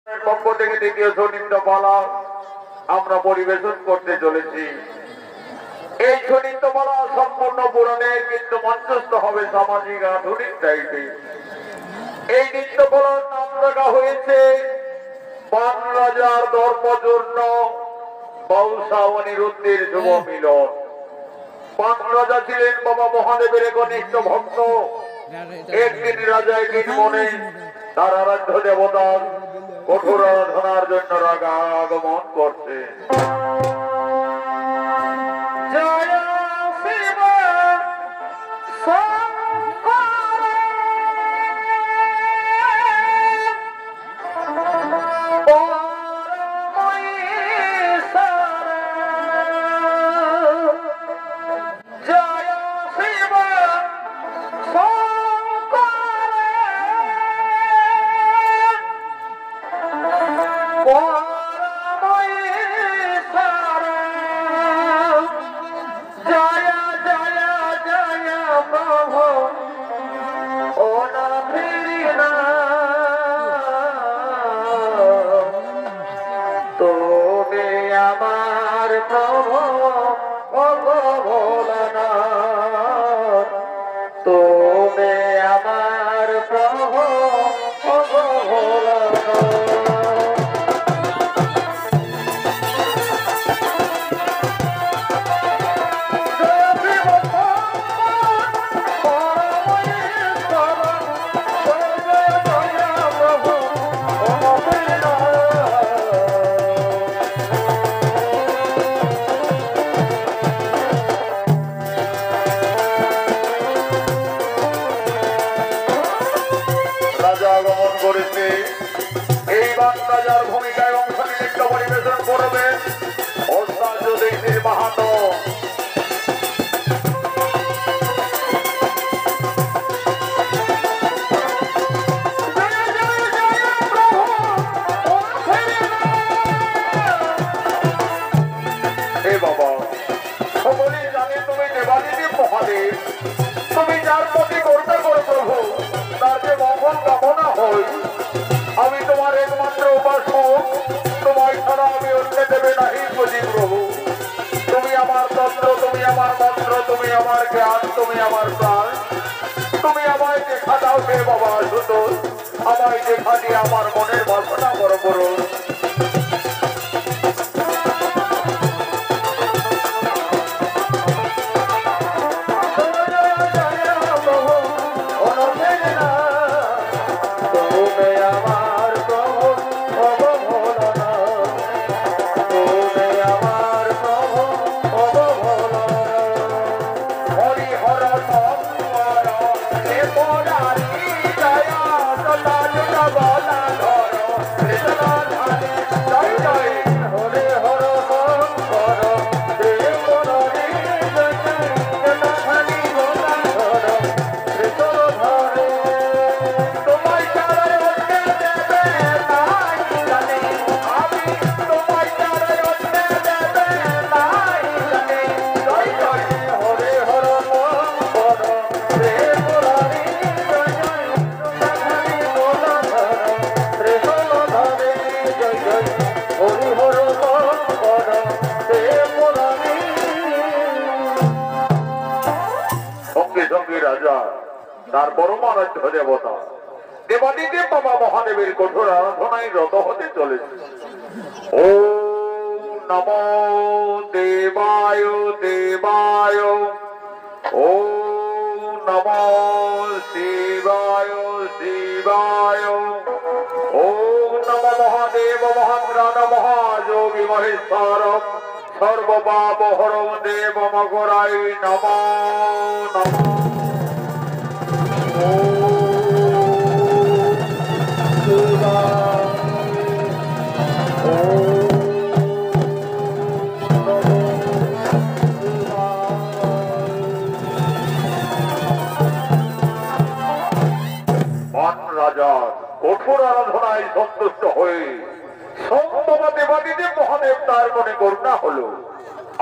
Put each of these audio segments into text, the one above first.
পক্ষ থেকে দ্বিতীয় সনিন্দমালা আমরা পরিবেশন করতে চলেছি। এই সনিন্দমালা সম্পূর্ণ পুরাণের কিন্তু মঞ্চস্থ হবে সামাজিক আধুনিক টাইপে। এই নৃত্যকলার নাম রাখা হয়েছে বান রাজার ধর্মজন্য বৌসা অনিরুদ্ধের শুভ মিলন। বান রাজা ছিলেন বাবা মহাদেবের ঘনিষ্ঠ ভক্ত। একদিন রাজা একদিন মনে তার আরাধ্য দেবতার কঠোর আরাধনার জন্য রাগা আগমন করছে। জয় শিব আমি তোমার একমাত্র উপাসক, তোমায় ছাড়া আমি অন্য দেবে নাহি বুঝি প্রভু। তুমি আমার তন্ত্র, তুমি আমার মন্ত্র, তুমি আমার জ্ঞান, তুমি আমার প্রাণ। তুমি আমায় দেখা দাও হে বাবা শুধু, আমায় দেখা দিয়ে আমার মনের বাসনা বড় করো। তার পরম আরাধ্য দেবতা দেবাদিদেব বাবা মহাদেবের কঠোর আরাধনায় রত হতে চলেছে। ওম নমো দেবায় দেবায়, ওম নমো শিবায় শিবায়, ওম নমো মহাদেব মহাপ্রাণ মহাযোগী মহেশ্বর সর্বপাপ হরম দেব মকরাই নমো নমঃ। কঠোর আরাধনায় সন্তুষ্ট হয়ে বাবা দেবাদিদেব মহাদেব তার মনে করুণা হলো।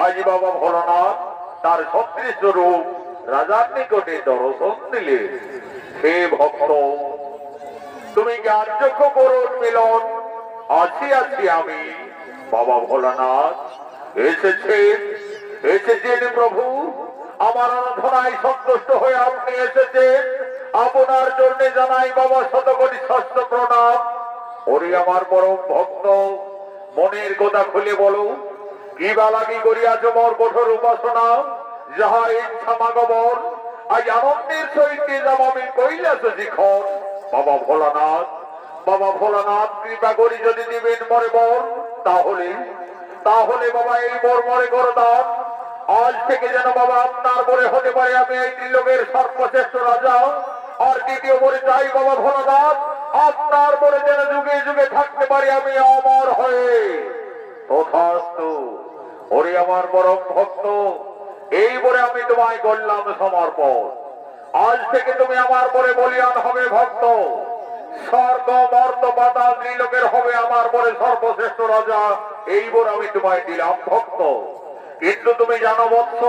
আজ বাবা ভোলানাথ তার সদৃশ রূপ রাজার নিকটে দর্শন দিলে। হে ভক্ত, তুমি জ্ঞানযোগ্য করুন মিলন আছি আছি আমি বাবা ভোলানাথ। এসেছেন প্রভু, আমার আরাধনায় সন্তুষ্ট হয়ে আপনি এসেছেন। আপনার জন্য জানাই বাবা শতকোটি ষষ্ঠ প্রণাম। ওরে আমার পরম ভক্ত, মনের কথা খুলে বলো, কি বা লাগি করিয়াছ মোর কঠোর উপাসনা? যাহা ইচ্ছা মাগবর, আজ আনন্দের সহিত যাব আমি কৈলাস শিখর। বাবা ভোলানাথ, বাবা ভোলানাথ, কৃপা করি যদি দিবেন মরে বর, তাহলে বাবা এই বর মরে করে দান। আজ থেকে যেন বাবা আপনার বরে হতে পারে আমি এই ত্রিলোকের সর্বশ্রেষ্ঠ রাজা। আর দ্বিতীয় বরে চাই বাবা ভোলানাথ, আপনার বরে যেন যুগে যুগে থাকতে পারি আমি অমর হয়ে। তথাস্তু। ওরে আমার পরম ভক্ত, এই বরে আমি তোমায় করলাম সমর্পণ। আজ থেকে তুমি আমার বরে বলিয়ান হবে ভক্ত। স্বর্গ মর্ত পাতাল ত্রিলোকের হবে আমার বরে সর্বশ্রেষ্ঠ রাজা। এই বর আমি তোমায় দিলাম ভক্ত। কিন্তু তুমি জানো বৎস,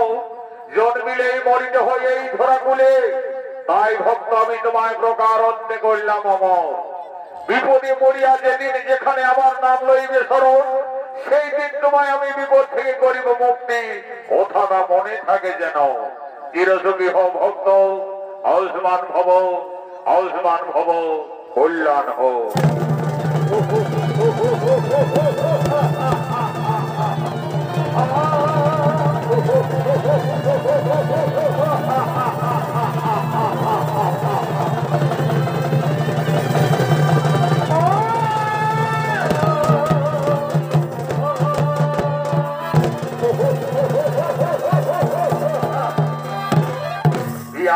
জন্মিলেই মরিতে হয় এই ধরাকুলে। তাই ভক্ত আমি তোমায় প্রকার অন্তে করলাম অমর। বিপদে পড়িয়া যেদিন যেখানে আমার নাম লইবে স্মরণ, সেই দিন তোমায় আমি বিপদ থেকে করিব মুক্তি। কথাটা মনে থাকে যেন। চিরসুখী হও ভক্ত, আয়ুষ্মান ভব, আয়ুষ্মান ভব, কল্যাণ হোক।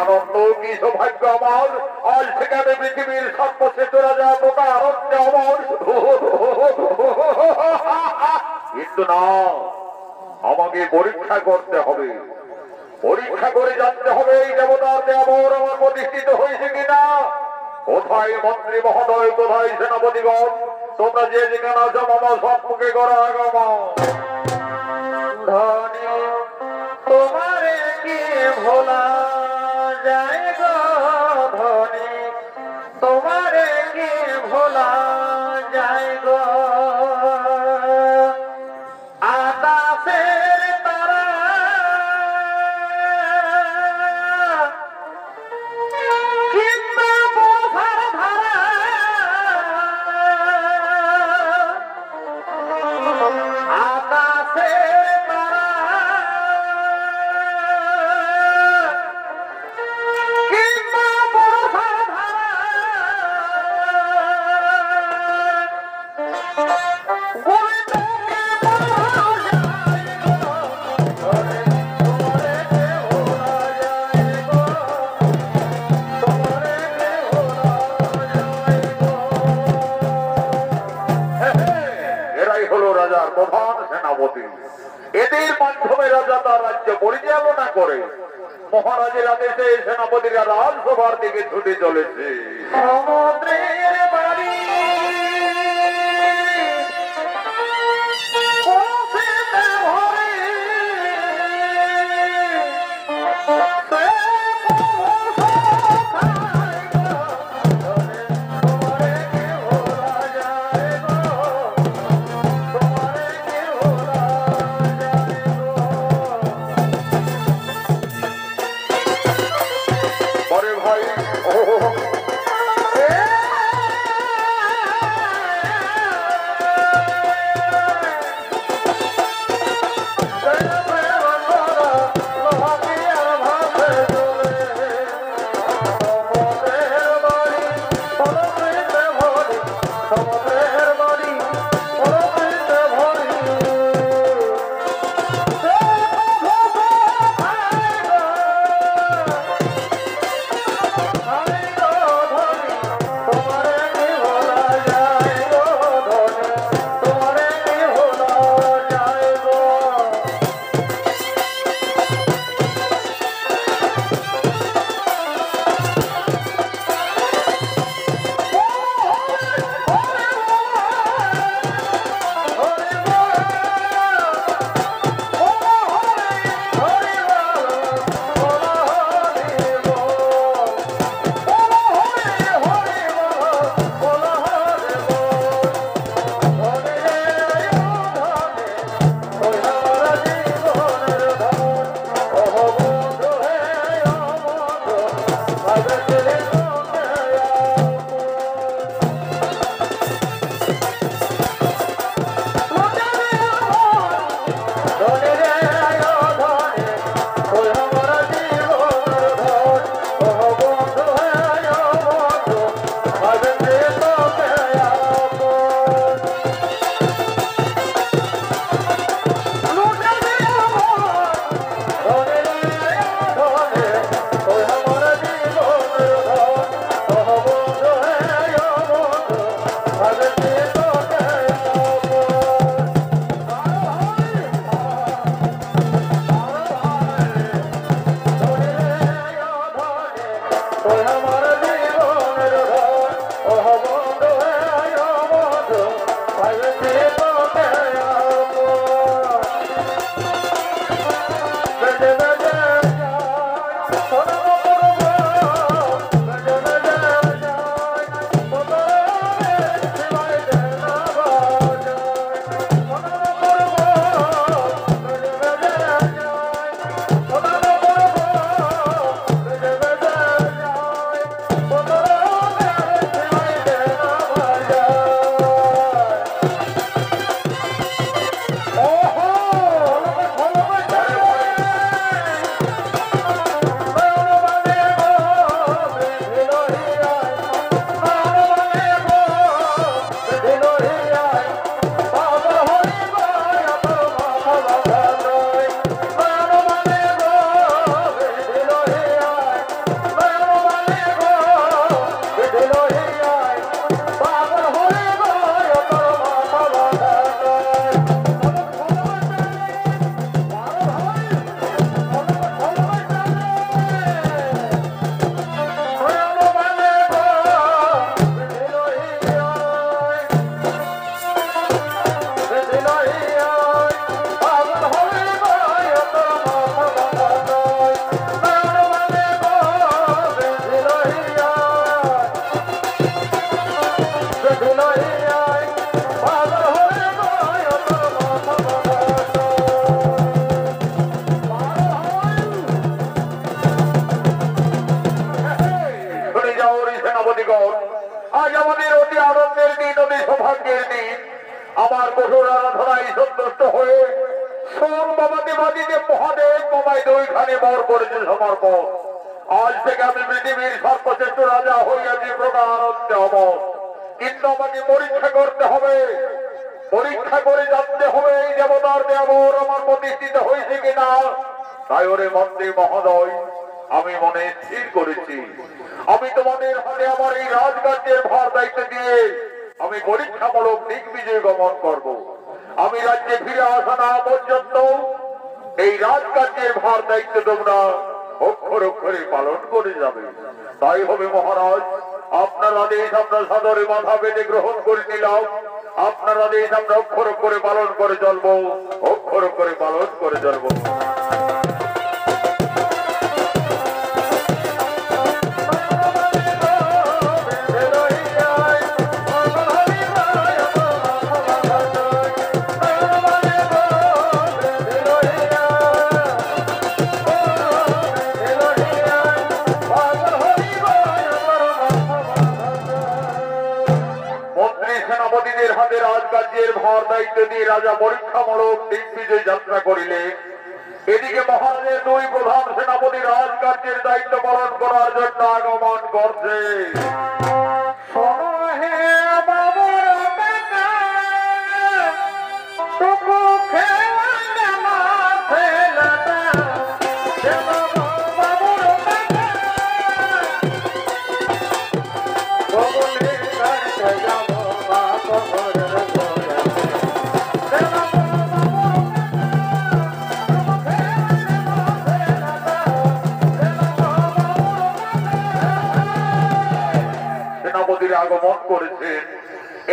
আনন্দ কি সৌভাগ্য আমার, আজ থেকে আমি পৃথিবীর সর্বশ্রেষ্ঠ রাজা প্রকার অমর। কিন্তু না, আমাকে পরীক্ষা করতে হবে। পরীক্ষা করে জানতে হবে এই দেবতার দেবর আমার প্রতিষ্ঠিত হয়েছে কিনা। কোথায় মন্ত্রী মহোদয়, কোথায় সেনাপতিগণ, তোমরা যে যেখানে আছো আমার সম্মুখে করা আগমন। ধনী তোমারে কি ভোলা যায় গো, ধনী তোমারে কি ভোলা যায় গো। আকাশের তারা কিংবা বর্ষার ধারা, আকাশের তারা কিংবা বর্ষার ধারা, এরাই হলো রাজার প্রধান সেনাপতি। এদের মাধ্যমে রাজা তার রাজ্য পরিচালনা করে। মহারাজের আদেশে সেনাপতিরা রাজসভার দিকে ছুটে চলেছে। সমুদ্রের বাড়ি পৌঁছেতে ভরে, ভাই আমার কঠোর আরাধনায় সন্তুষ্ট হয়ে সোম বাবাতে বাদিতে মহাদেব বাবায় দুইখানে বর করেছে সমর্পণ। আজ থেকে আমি পৃথিবীর সর্বশ্রেষ্ঠ রাজা হইয়াছি প্রকারান্তে অমর। কিন্তু আমাকে পরীক্ষা করতে হবে, পরীক্ষা করে জানতে হবে এই দেবতার দেবর আমার প্রতিষ্ঠিত হয়েছে কিনা। তাই ওরে মন্ত্রী মহোদয়, আমি মনে স্থির করেছি আমি তোমাদের হাতে আমার এই রাজকার্যের ভার দায়িত্ব দিয়ে আমি পরীক্ষামূলক দিগ্বিজয় গমন করব। আমি রাজ্যে ফিরে আসা না পর্যন্ত এই রাজকার্যের ভার দায়িত্ব তোমরা অক্ষর অক্ষরে পালন করে যাবে। তাই হবে মহারাজ, আপনার আদেশ আমরা সাদরে মাথা পেতে গ্রহণ করে নিলাম। আপনার আদেশ আমরা অক্ষর অক্ষরে পালন করে চলবো, অক্ষর অক্ষরে পালন করে চলবো। সেনাপতিদের হাতে রাজকার্যের ভার দায়িত্ব দিয়ে রাজা পরীক্ষামূলক দিগ্বিজয় যাত্রা করিলেন। এদিকে মহারাজের দুই প্রধান সেনাপতি রাজকার্যের দায়িত্ব পালন করার জন্য আগমন করছে। আগমন করেছেন।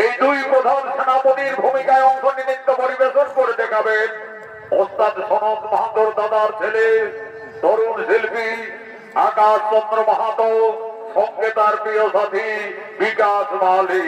এই দুই প্রধান সেনাপতির ভূমিকায় অংশ নিতে পরিবেশন করে দেখাবেন ওস্তাদ সনদ মাহাতোর দাদার ছেলে তরুণ শিল্পী আকাশ চন্দ্র মাহাতো, সঙ্গে তার প্রিয় সাথী বিকাশ মালি।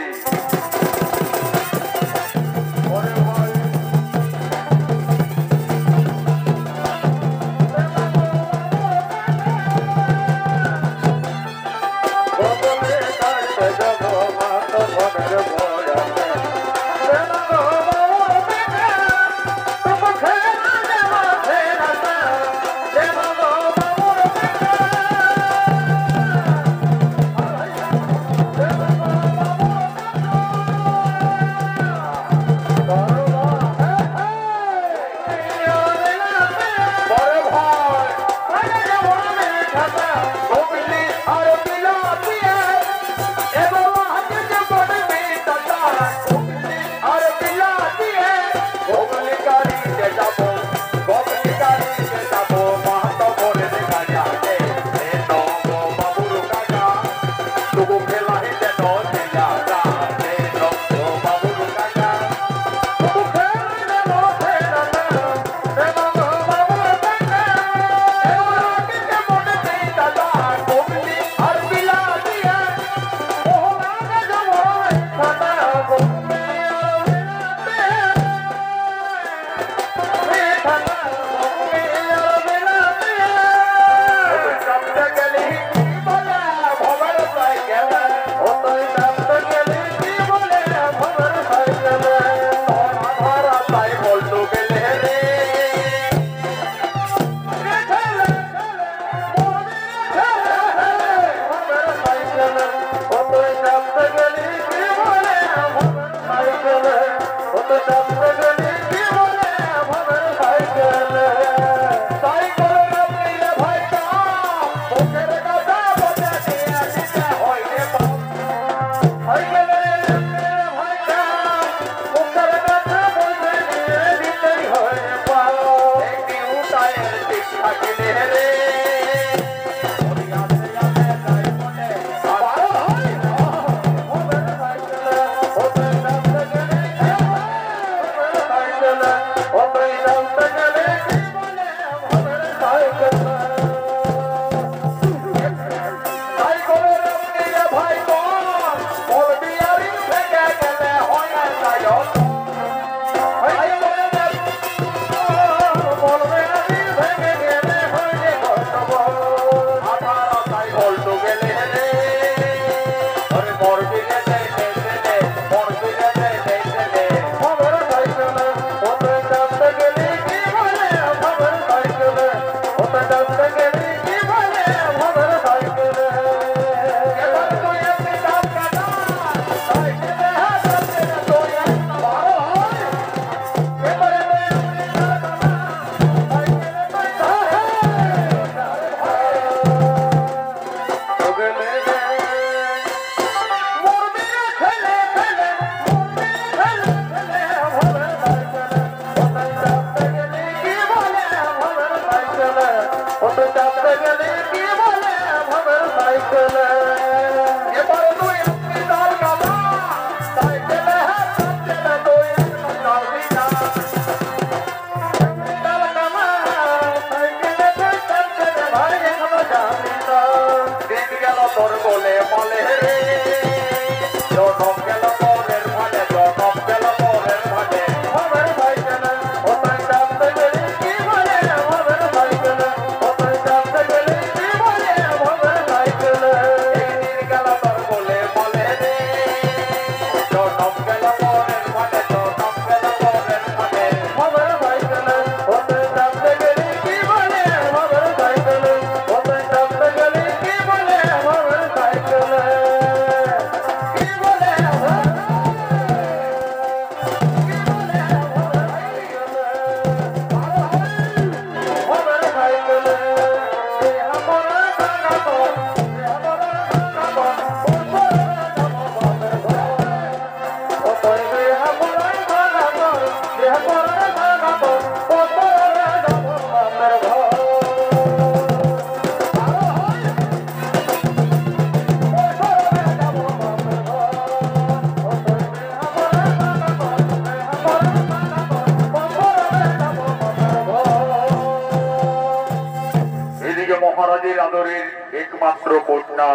আদরের একমাত্র কন্যা,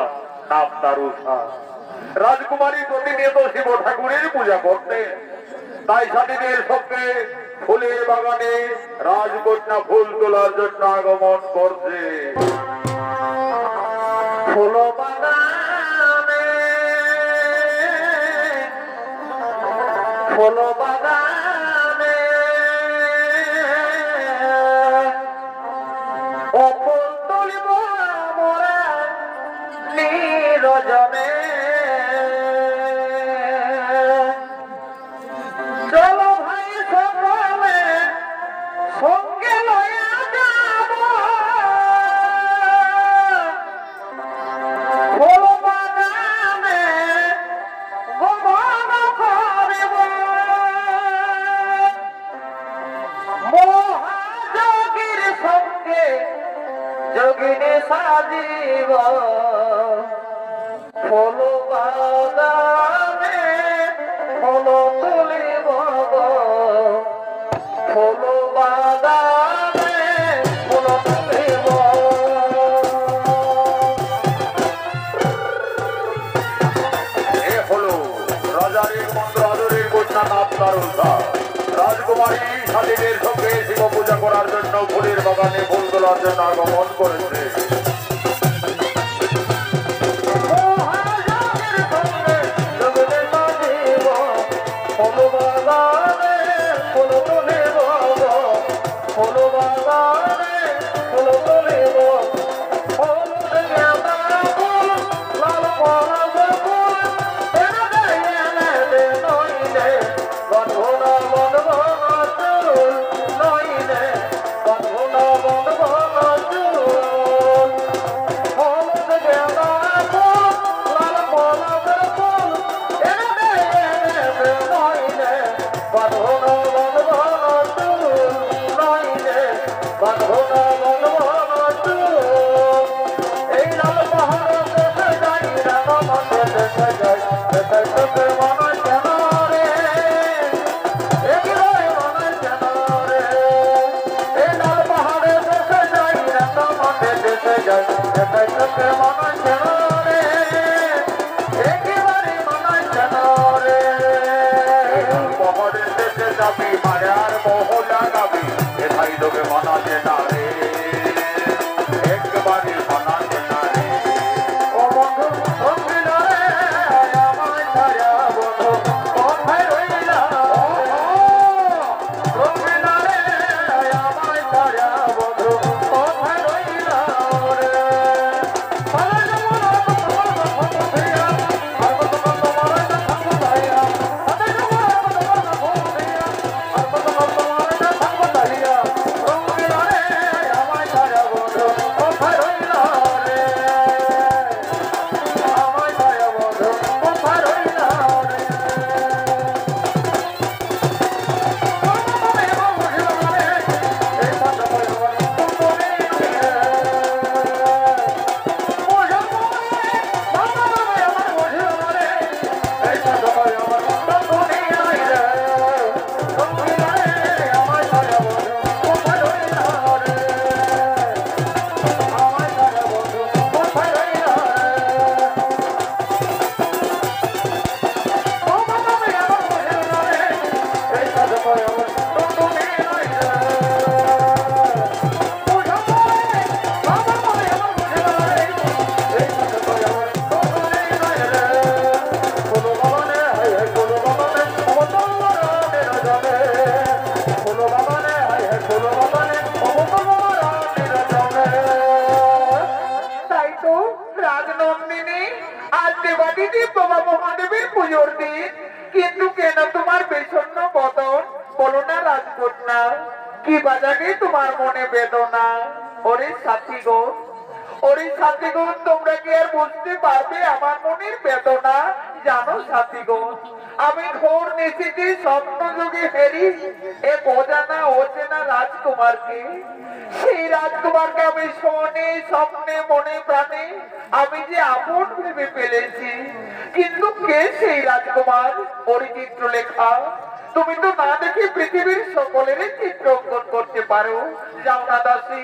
নাম তার উষা। রাজকুমারী প্রতিনিয়ত শিব ঠাকুরের পূজা করতেন, তাই সাথীদের সঙ্গে ফুলের বাগানে রাজকন্যা ফুল তোলার জন্য আগমন করছে। ফুল বাগানে, ফুল বাগানে ও ফুল তুলিব মোরা নিরজনে। চলো ভাই সকলে সঙ্গে লয়া যাব, ফুল বাগানে গমন করিব। মহাযোগীর সঙ্গে যোগিনী সাজিব, ফুল বাগানে ফুল তুলিব, ফুল বাগানে ফুল তুলিব। এ হলো রাজার একমাত্র আদরের কন্যা, নাম তার উষা। রাজকুমারী সাথীদের সঙ্গে শিব পূজা করার জন্য ফুলের বাগানে ফুল তোলার জন্য আগমন করেছে। কিন্তু কেন তোমার বিষণ্ণ বদন? বলো না রাজকন্যা, কি বাজারে তোমার মনে বেদনা? ওরে সাথীগণ, ওরে সাথীগণ, তোমরা কি আর বুঝতে পারবে আমার মনের বেদনা? জানো সাথীগণ, আমি ঘোর নিশিতে স্বপ্ন যুগে হেরি এক অজানা অচেনা রাজকুমারকে, সেই রাজকুমারকে আমি শোনে স্বপ্নে মনে প্রাণে আমি যে আপন ভেবে ফেলেছি। কিন্তু কে সেই রাজকুমার? ওর চিত্রলেখা তুমি তো না দেখে পৃথিবীর সকলের চিত্র অঙ্কন করতে পারো। যাও না দাসী,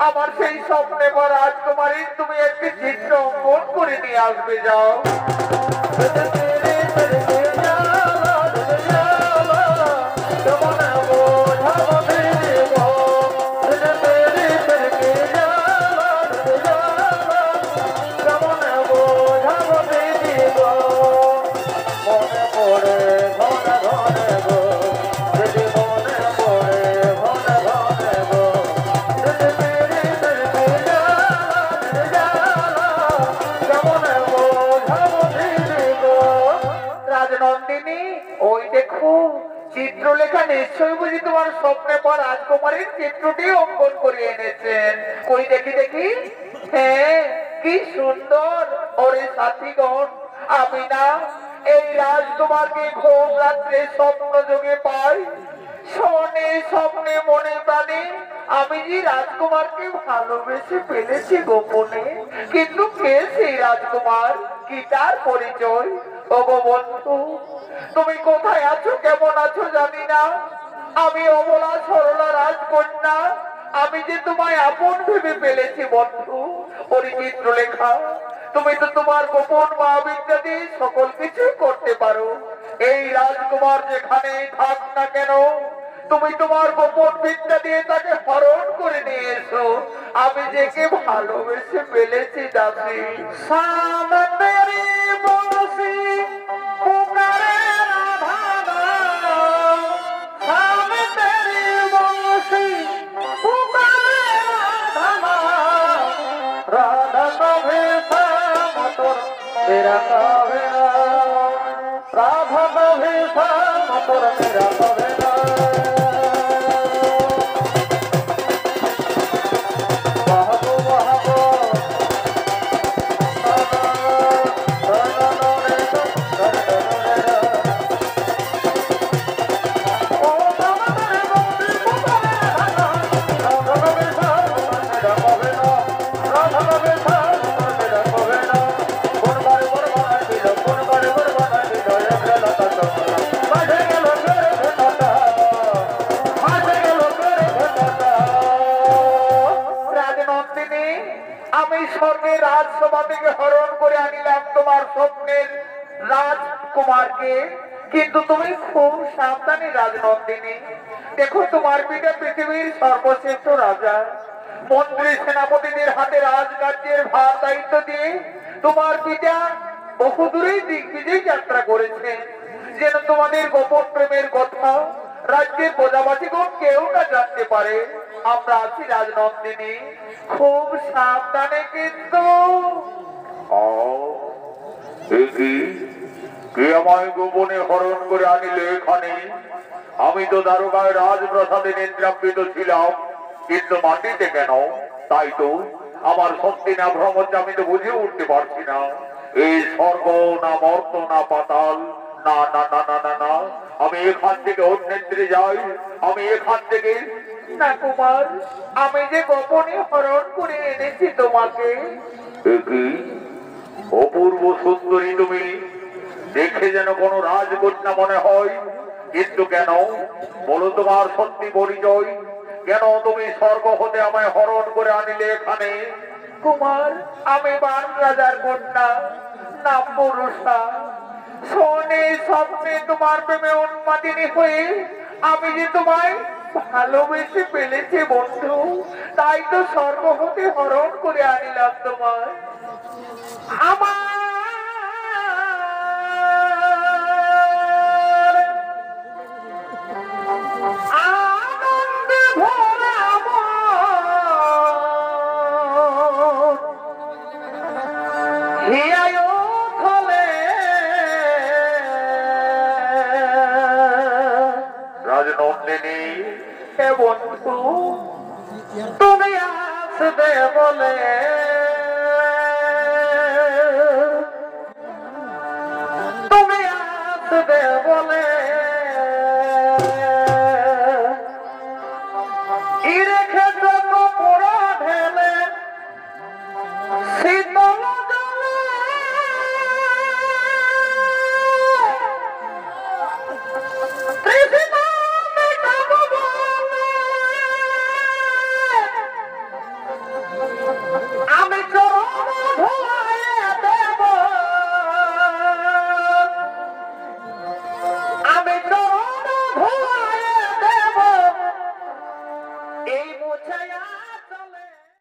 আমার সেই স্বপ্নে বা রাজকুমারী তুমি একটি চিত্র অঙ্কন করে নিয়ে আসবে। যাও। চিত্রলেখা নিশ্চয়ই বুঝি তোমার স্বপ্নে পর রাজকুমারীর চিত্রটি অঙ্কন করে এনেছেন। কই দেখি দেখি। হ্যাঁ, কি সুন্দর। ওরে সাথীগণ, আমি না এই রাজকুমারকে ঘুম রাত্রে স্বপ্ন যোগে পাই। স্বপ্নে স্বপ্নে মনে প্রাণে আমি যে রাজকুমারকে ভালোবেসে ফেলেছি গোপনে। কিন্তু কে সেই রাজকুমার, কি তার পরিচয়? ওগো বন্ধু, তুমি কোথায় আছো, কেমন আছো জানি না। আমি অবলা সরলা রাজকন্যা, আমি যে তোমায় আপন ভেবে ফেলেছি বন্ধু। ওরে চিত্রলেখা, তুমি তো তোমার গোপন মহাবিদ্যা দিয়ে সকল কিছু করতে পারো। এই রাজকুমার যেখানে থাক না কেন, তুমি তোমার গোপন বিদ্যা দিয়ে তাকে হরণ করে নিয়ে এসো। আমি যে কে ভালোবেসে ফেলেছি দাসী। সামনেরি বংশী পুকারে রাধা, সামনেরি বংশী পুকারে রাধা, রাধা কবে সামতর তেরা কবে না, রাধা কবে সামতর তেরা কবে না। আমি স্বর্গের রাজসভা থেকে হরণ করে আনিলাম তোমার স্বপ্নের রাজকুমারকে, কিন্তু তুমি খুব সাবধানে রাজনন্দিনী। দেখো, তোমার পিতা পৃথিবীর সর্বশ্রেষ্ঠ রাজা, মন্ত্রী সেনাপতিদের হাতে রাজকার্যের ভার দায়িত্ব দিয়ে তোমার পিতা বহুদূরেই দিগ্বিজয় যাত্রা করেছে। যেন তোমাদের গোপন প্রেমের কথা রাজ্যের প্রজাবাসীগণ কেউ না জানতে পারে। আমরা আছি রাজনন্দিনী, খুব সাবধানে কিন্তু। কে আমায় গোপনে হরণ করে আনিলে এখানে? আমি তো দারোগায় রাজপ্রাসাদে নিদ্রান্বিত ছিলাম, কিন্তু মাটিতে কেন? তাই তো আমার সত্যি না ভ্রম হচ্ছে, আমি তো বুঝে উঠতে পারছি না। এই স্বর্গ না মর্ত না পাতাল, না না না না না না, আমি এখান থেকে অন্যত্রে যাই, আমি এখান থেকে। না কুমার, আমি যে গোপনে হরণ করে এনেছি তোমাকে। অপূর্ব সুন্দরী তুমি, দেখে যেন কোন রাজকন্যা মনে হয়, কিন্তু কেন বলো তোমার সত্যি পরিচয়? কেন তুমি স্বর্গ হতে আমায় হরণ করে আনিলে এখানে? কুমার, আমি বান রাজার কন্যা, নাম পুরুষা। শোনে স্বপ্নে তোমার প্রেমে উন্মাদিনী হয়ে আমি যে তোমায় ভালোবেসে ফেলেছি বন্ধু, তাই তো স্বর্গ হতে হরণ করে আনিলাম তোমায়। আমার আনন্দে ভরা হিয়ায় ফলে রাজনন্দিনী, হে বন্ধু, তুমি আসবে বলে বলে রেখেছ পুরো ঢেলে শীতল জলে, তৃষ্ণা এই মুছায়া চলে